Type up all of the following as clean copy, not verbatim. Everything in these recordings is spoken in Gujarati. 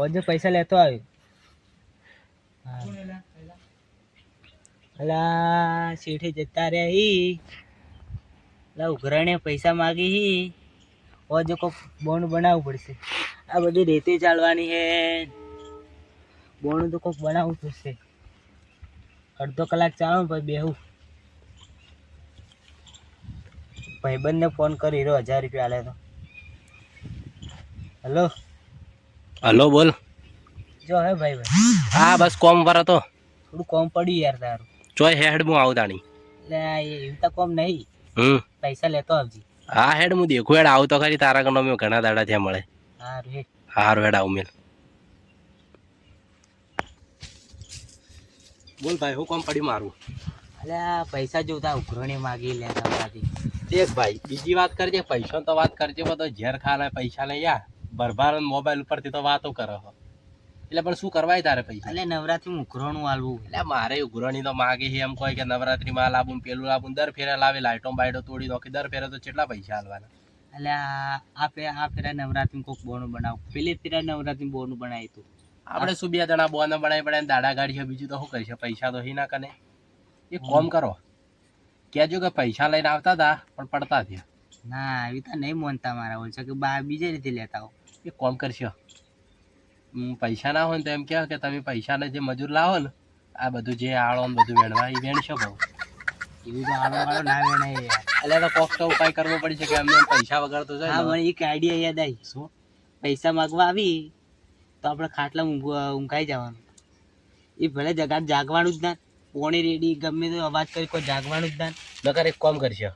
હોજે પૈસા લેતો આવ્યો. અલા શેઠે જતા રહ્યા હી. અલા ઉઘરાણે પૈસા માગી હી. હોજે કોક બોનું બનાવવું પડશે. આ બધી રેતી ચાલવાની હે. બોનું તો કોક બનાવવું પડશે. અડધો કલાક ચાલો પછી બેહું. ભાઈબંધને ફોન કરી રહ્યો 1000 રૂપિયા આલે તો. હેલો હલો બોલ. જો હે ભાઈ હા બસ કોમ પર હતો. થોડું કોમ પડ્યું યાર તારું. ચોય હેડ હું આવું તાણી. એટલે એવું તો કોમ નહીં. પૈસા લેતો આવજી. હા હેડ હું દેખું હેડ આવું તો ખરી તારા કનો મેં ઘણા દાડા થયા મળે. હારું હેડ. હારું હેડ આવું મેલ. બોલ ભાઈ હું કોમ પડ્યું મારું. અલ્યા પૈસા જોતા ઉઘરણી માગી લે તમારાથી. દેખ ભાઈ બીજી વાત કરજે પૈસા તો વાત કરજે બધો ઝેર ખાલે પૈસા લઈ યા ભરભાર મોબાઈલ ઉપરથી તો વાતો કરો એટલે પણ શું કરવાય તારે પૈસા. એટલે નવરાત્રી ઉઘરણું આલવું. એટલે મારે ઉઘરણી તો માગે છે એમ કોઈ કે નવરાત્રીમાં લાવું પેલું લાવું દર ફેરે લાવી લાઈટો બાઈટો તોડી નાખી દર ફેરે તો કેટલા પૈસા આલવાના. એટલે આ ફેરા નવરાત્રી કોક બોનું બનાવ. પેલી ફેરા નવરાત્રી બોનું બનાવી તું. આપણે શું 2 જણા બોનો બનાવી પડે દાડા ગાડી બીજું તો શું કરીશે પૈસા તો હી ના કને. એ કોમ કરો કહેજો કે પૈસા લઈને આવતા હતા પણ પડતા થયા. ના એવી તો નહીં માનતા મારા બોલ છે કે બીજે રીતે લેતા હો. એ કોમ કરશો પૈસા ના હોય ને તો એમ કહે કે તમે પૈસાને જે મજૂર લાવો ને આ બધું જે આળો ને બધું વેણવા એ વેણશો ભાવ. એવું તો આળો વાળો ના વેણાય યાર. એટલે તો કોક તો ઉપાય કરવો પડી છે કે અમને પૈસા વગર તો હા મને એક આઈડિયા યાદ આવી. શું? પૈસા માગવા આવી તો આપણે ખાટલા ઊંઘાઈ જવાનું. એ ભલે જગા જાગવાનું જ ના. પોણી રેડી ગમે તો અવાજ કરી કોઈ જાગવાનું જ ના. નકર એક કોમ કરશે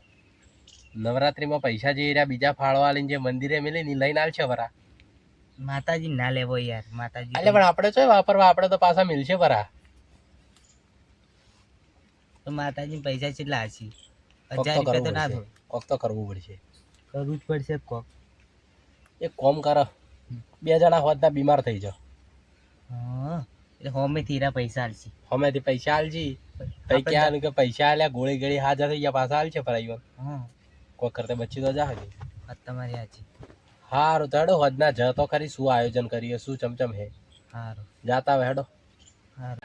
નવરાત્રીમાં પૈસા જે રહ્યા બીજા ફાળવા લઈને જે મંદિરે મેલે ને લઈને આવશે વરા. માતાજી ના લેવો યાર માતાજી. એટલે પણ આપણે શું વાપરવા આપણે તો પાછા મિલશે વરા. તો માતાજી પૈસા કેટલા હશે? 1000 રૂપિયા તો ના થાય. કોક તો કરવું પડશે. કરવું જ પડશે કોક. એક કોમ કરો 2 જણા હોતના બીમાર થઈ જાઓ. હા એટલે હોમેથી હીરા પૈસા આલશે. હોમેથી પૈસા આલજી તઈ ક્યાં કે પૈસા આલ્યા ગોળી ગળી હાજર થઈ ગયા પાછા આલશે ફરાઈવન. હા કોઈ કરતે બચી તો જા હજી. વાત તમારી સાચી. હારું તો હેડો હોદના જ તો ખરી શું આયોજન કરીએ શું ચમચમ હે. સારું જાતા હવે હેડો. સારું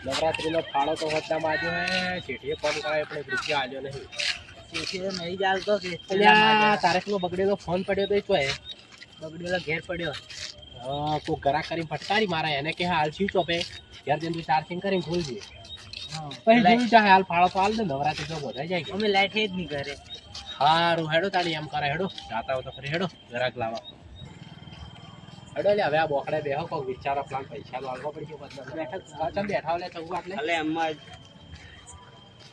નવરાત્રીનો ફાળો તો હોદના માજો હે શેઠીએ ફોન કરાય આપણે રૂપિયા આલ્યો નહીં. શેઠી તો નહીં ચાલતો કે તારેકનો બગડેલો ફોન પડ્યો તો એ બગડેલો ઘેર પડ્યો. કોઈ ગરા કરીને ફટકારી મારા એને કે હાલ સ્વિચ ઓફ હે ઘેર જઈને ચાર્જિંગ કરીને ભૂલજે પછી જોયું ચાહે હાલ ફાળો તો હાલ દે નવરાત્રી તો બધાઈ જાય. અમે લાઈટ હે જ નહીં ઘરે. હારું હેડો તાણી એમ કરે હેડો જાતા હો તો ખરી હેડો ગરાક લાવા હેડો એટલે હવે આ બોકડે બેહો કોક વિચારો પ્લાન પૈસા તો આલવો પડશે બેઠા ચમ બેઠા લે ચંગુ આટલે એટલે એમાં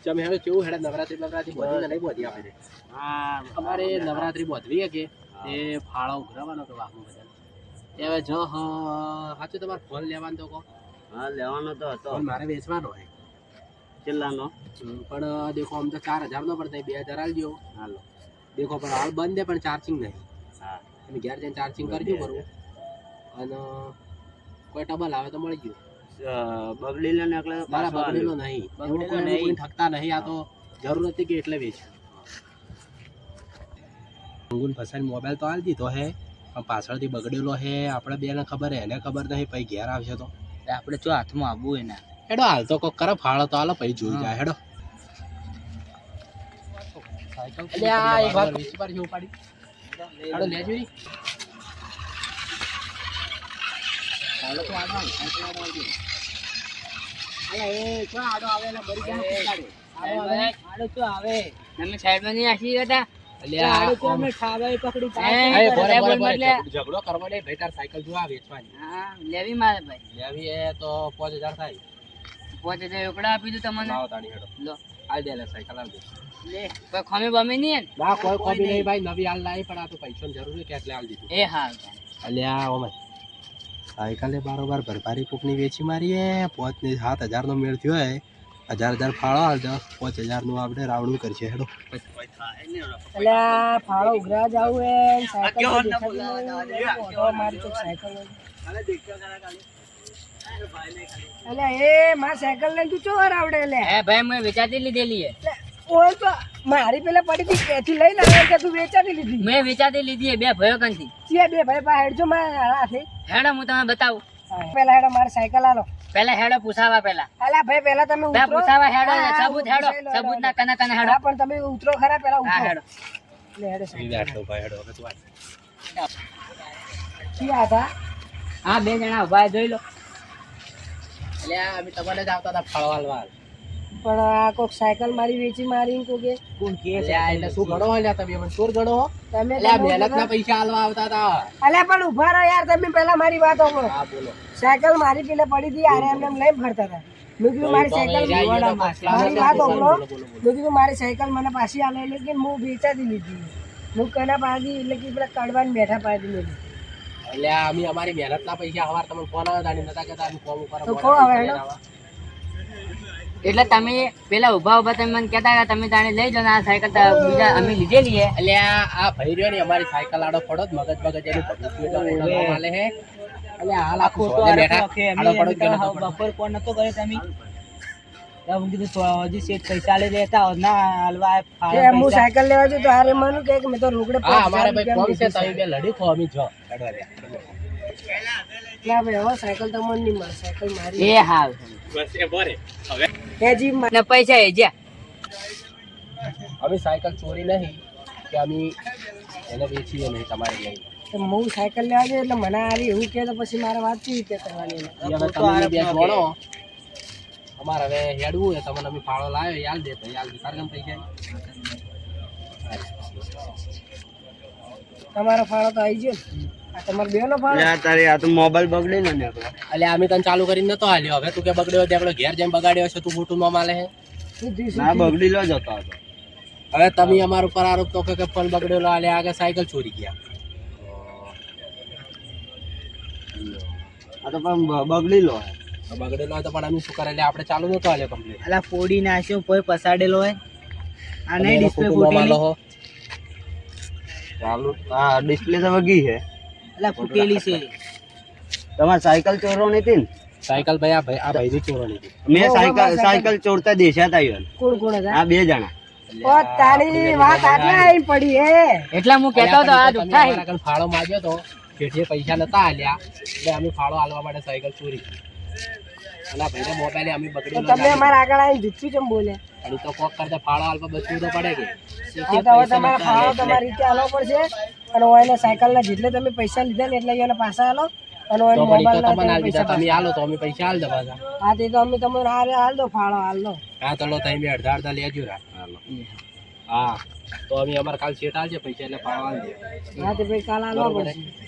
ચમ હેડો કેવું હેડે નવરાત્રી બોધી નહીં બોધી આપણે. હા અમારે નવરાત્રી બોધવી કે તે ફાળો ઉઘરાવાનો તો વાહનું બધા હવે જો સાચું તમારે ફોન લેવાનો તો કહો. હા લેવાનો તો હતો ફોન મારે વેચવાનો હોય કેટલાનો? પણ દેખો આમ તો 4000 નો પડતા 2000 આલજો. હાલો દેખો પણ હાલ બંધ છે પણ ચાર્જિંગ નહીં. હા તમે ઘેર જઈને ચાર્જિંગ કરજો બરોબર. અને કોઈ ટબલ આવે તો મળી ગયું. બગડેલો નીકળે મારા બગડેલો નહીં બગડેલો નહીં ઠકતા નહીં. આ તો જરૂર હતી કે એટલે વેચ અંગુન ફસાઈને મોબાઈલ તો હાલ દીધો હે પણ પાછળથી બગડેલો હે આપણે બેને ખબર હે એને ખબર નહીં પછી ઘેર આવશે તો આપણે જો હાથમાં આવવું એના. હેડો હાલ તો કોક કરે ફાળો તો હાલો પછી જોઈ જાય હેડો. એટલે આ એક વાત વિચાર છે ઉપાડી હેડો લેજો રી હાલો તો આડો આવજો. અલા એ તો આડો આવે એટલે બરી જાય આડો તો આવે તમે સાઈડમાં નહીં આશી હતા. ઝઘડો કરવા લે ભાઈ તાર સાયકલ જોવા વેચવાની. હા લેવી મારે ભાઈ. લેવી એ તો 5000 થાય. 5000 એકડા આપી દઉં તમને. લાવો તાણી હેડો લો આલ દે લે સાયકલ આલ દે. લે કોઈ ખમે બમે નહીં ના કોઈ કોબી નહીં ભાઈ નવી હાલ લાવી પણ આ તો પૈસાની જરૂર છે કે એટલે હાલ દીધું. એ હાલ અલ્યા ઓમે સાયકલે બારોબાર ભરભારી કોકની વેચી મારીએ 5 ને 7000 નો મેળ થયો હે 1000 ફાળો હાલ દે 5000 નું આપણે રાવણું કરશે હેડો. એટલે ફાળો ઉઘરા જાવ હે સાયકલ મારી તો સાયકલ એટલે એ માર સાયકલ લઈને તું ચો આવડે લે. હે ભાઈ મેં વેચાતી લીધેલી હે. ઓય તો મારી પેલા પડી હતી ત્યાંથી લઈને આવ્યો કે તું વેચાતી લીધી મેં વેચાતી લીધી એ બે ભાઈઓ કંથી. છીએ બે ભાઈ પાસે હેડજો મારા હાથે હેડો હું તમે બતાવું. પેલા હેડો મારી સાયકલ આલો પેલા હેડો પૂછાવા પેલા. અલા ભાઈ પેલા તમે બે ઉતરો પૂછાવા હેડો હા, હા, સબૂત હેડો પૂછાઈ લો, સબૂત હેડો. ના કને કને હેડો. હા પણ તમે ઉતરો ખરા પેલા હા ઉતરો હેડો. લે હેડો ઈ બેઠો ભાઈ હેડો હવે તું આય. છીએ હતા હા બે જણા ઉભા જોઈ લો. એટલે આ અમે તમારે જ આવતા હતા ફાળો હાલવા. પણ આ કોક સાયકલ મારી વેચી મારી કોકે કોણ કે એટલે આ એટલે શું ગણો હોય તમે મને ચોર ગણો હો? તમે એટલે આ મહેનતના પૈસા હાલવા આવતા હતા. અલ્યા પણ ઉભા રહો યાર તમે પેલા મારી વાત સાંભળો હા બોલો. સાયકલ મારી પેલા પડી હતી આરે એમને એમ લઈને ફરતા હતા મેં કીધું મારી સાયકલ મારી વાત સાંભળો મેં કીધું મારી સાયકલ મને પાછી આલે એટલે કે હું વેચાતી લીધી હું કના પાડી એટલે કે પેલા કડવાને બેઠા પાડી લીધી એટલે આ અમે અમારી મહેનતના પૈસા હવાર તમને ફોન આવ્યો હતા નતા કહેતા અમે ફોન ઉપર તો કહો હવે હેડો. એટલે તમે પેલા ઉભા ઉભા તમે મને કહેતા કે તમે તાણે લઈ જાઓ ને આ સાયકલ તો બીજા અમે લીધેલી હે. એટલે આ ભાઈ રહ્યો ને અમારી સાયકલ આડો પડો જ મગજ મગજ એનું ભગું માલે હે. એટલે હાલ આ આખું ખોટો સોદે આરોપ બેઠા નાખે. આડો પડો જ અમે ગણો તો બપોર કોણ નતો કર્યો તમે તો હું કીધું હજી શેઠ પૈસા લઈ લેતા હોત ના હાલવા તે હું સાયકલ લેવા જતો હારે મને કહે કે મેં તો રોકડે હા 5000 અમારે ભાઈ કોમ છે રૂપિયાની તમે બે લડી ખો અમે જો લડવા દે. ના ભાઈ હવે સાયકલ તમને નહીં મળે સાયકલ મારી એ હાલ બસ એ બોરે હવે હે જી ને પૈસા એ જ્યાં અમે સાયકલ ચોરી નહીં કે અમે એને વેચીએ નહીં તમારે લઈ તો હું સાયકલ લેવા જઈએ એટલે મને આવી એવું કહે તો પછી મારે વાત કેવી રીતે કરવાની એને? હવે તમે બે જોડો અમારે હવે હેડવું હોય તમને અમે ફાળો લાવ્યો યાલ દે તો યાલ દે તાર કેમ પૈસા તમારો ફાળો તો આવી ગયો ને આ તમારો બેનો ફાળો એટલે અમે તને ચાલુ કરીને નતો હાલ્યો હવે તું કે બગડ્યો દેખડો ઘેર જેમ બગાડ્યો છે તું મોટું ન માલે હે સુધી સુધી હવે તમે અમારા ઉપર આરોપ તો કે ફોન બગડેલો આલે આગળ સાયકલ ચોરી ગયા બગડેલો હોય તો પણ અમે શું કરે એટલે આપણે ચાલુ નતો હાલ્યો કમ્પ્લીટ અલા ફોડી નાખ્યો કોઈ પસાડેલો હોય આ નહીં ડિસ્પ્લે ફૂટેલી ડિસ્પ્લે તો વગી છે અલા ફૂટેલી છે તમારી સાયકલ ચોરવાની હતી ને સાયકલ ભાઈ આ ભાઈ ની ચોરવાની હતી મેં સાયકલ ચોરતા દેખાતા આવ્યો કોણ કોણ હતા આ બે જણા ઓ તારી વાત આટલા આવીને પડી હે એટલે હું કહેતો હતો આ તમે જુઠ્ઠા અમારા કન ફાળો માંગ્યો તો શેઠીએ પૈસા નતા આલ્યા એટલે અમે ફાળો આલવા માટે સાયકલ ચોરી અને ભાઈને મોબાઈલ અમે તો બગડેલો તમે અમારા આગળ આવીને જુઠ્ઠું કેમ બોલે અને તો કોક કરતા ફાળો આલવા બચવું તો પડે કે હા તો હવે તમારે ફાળો તમારી રીતે આલવો પડશે અને ઓયને સાયકલના જેટલે તમે પૈસા લીધા ને એટલે એને પાછા આલો અને ઓયને તો પણ ઈ તો મોબાઈલના તમને આલ તમે દીધા પૈસા તમે આલો તો અમે પૈસા આલ દે પાછા હા તે તો અમે તમને હાલ દો ફાળો હાલ દો હા તો લો તમે અડધા અડધા લેજો રા હા તો અમે અમારે કાલ શેઠ આલજે પૈસા એટલે ફાળો આલ દે હા તે ભાઈ કાલ હાલવા પડશે